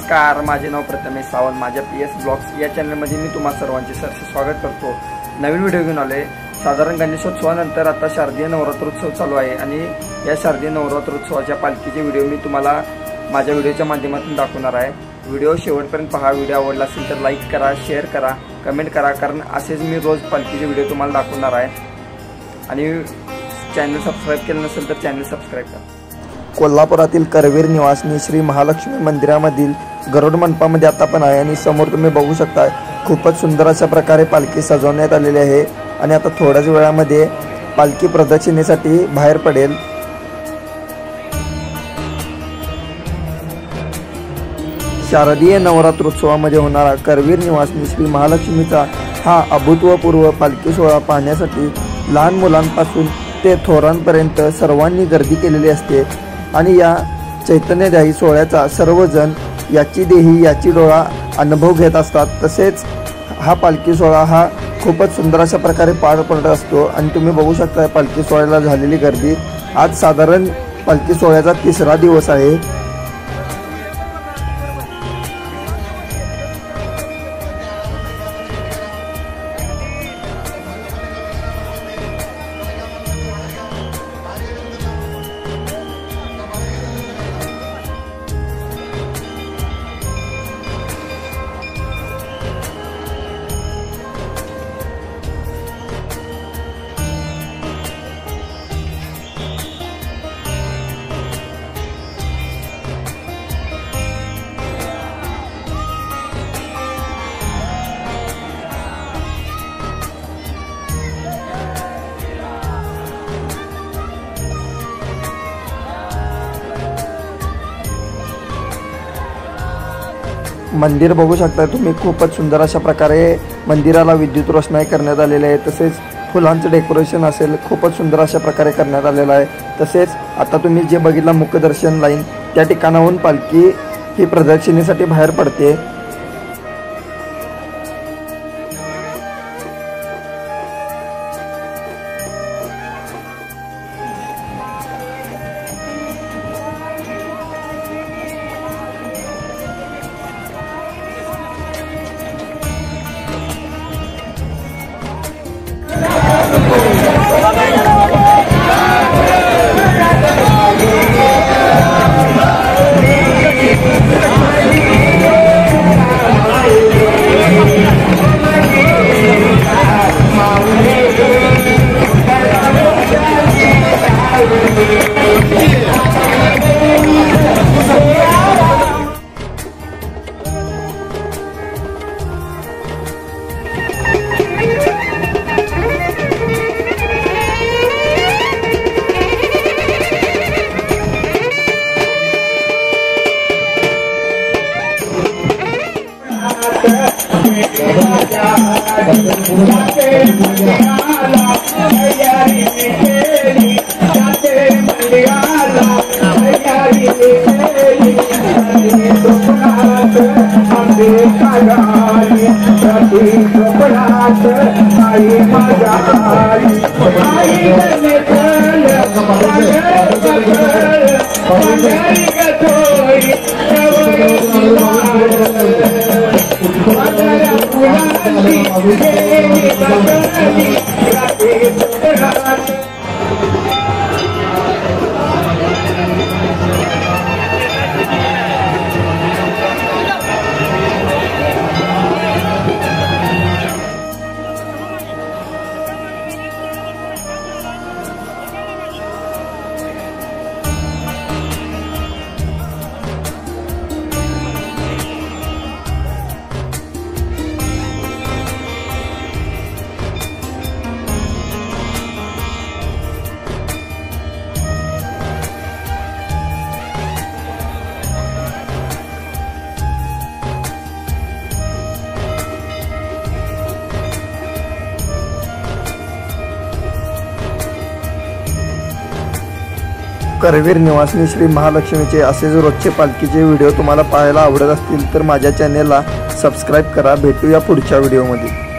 नमस्कार, माझे नाव प्रथमेश सावंत। माझ्या PS ब्लॉग्स या चॅनलमध्ये मी तुम्हा सर्वांचे सरसे स्वागत करतो। नवीन व्हिडिओ घेऊन आले। साधारण गणेशोत्सवानंतर आता शारदीय नवरात्रोत्सव चालू आहे आणि या शारदीय नवरात्रोत्सवाच्या पालखीचे व्हिडिओ मी तुम्हाला माझ्या व्हिडिओच्या माध्यमातून दाखवणार आहे। व्हिडिओ शेवटपर्यंत पहा। व्हिडिओ आवडला असेल तर लाईक करा, शेअर करा, कमेंट करा, कारण असेच मी रोज पालखीचे व्हिडिओ तुम्हाला दाखवणार आहे। आणि चॅनल सबस्क्राइब केलं नसेल तर चॅनल सबस्क्राइब करा। कोल्हापुरातील करवीर निवासनी श्री महालक्ष्मी मंदिरामधील गरुड मंडपामध्ये आता पण आहे आणि समोर तुम्ही बघू शकता खूपच सुंदर अशा प्रकारे पालखी सजवण्यात आलेली आहे आणि आता थोड्याच वेळामध्ये पालखी प्रदक्षिणेसाठी बाहेर पडेल। शारदीय नवरात्रोत्सवामध्ये होणारा करवीर निवासनी श्री महालक्ष्मीचा हा अभूतपूर्व पालखी सोहळा पाहण्यासाठी लहान मुलांपासून ते थोरांपर्यंत सर्वांनी गर्दी केलेली असते आणि या चैतन्यदायी सोहळ्याचा सर्वजण याची देही याची डोळा अनुभव घेत असतात। तसेच हा पालखी सोहळा हा खूपच सुंदर अशा प्रकारे पार पडत असतो आणि तुम्ही बघू शकता पालखी सोहळ्याला झालेली गर्दी। आज साधारण पालखी सोहळ्याचा 3रा दिवस आहे। मंदिर बघू शकता तुम्ही, खूपच सुंदर अशा प्रकारे मंदिराला विद्युत रोषणाई करण्यात आलेली आहे। तसेच फुलांचं डेकोरेशन असेल खूपच सुंदर अशा प्रकारे करण्यात आलेलं आहे। तसेच आता तुम्ही जे बघितलं मुखदर्शन लाईन, त्या ठिकाणाहून पालखी ही प्रदक्षिणेसाठी बाहेर पडते। करवीर निवासनी श्री महालक्ष्मीचे असेच रोजचे पालखीचे व्हिडिओ तुम्हाला पाहायला आवडत असतील तर माझ्या चॅनेलला सबस्क्राइब करा। भेटूया पुढच्या व्हिडिओमध्ये।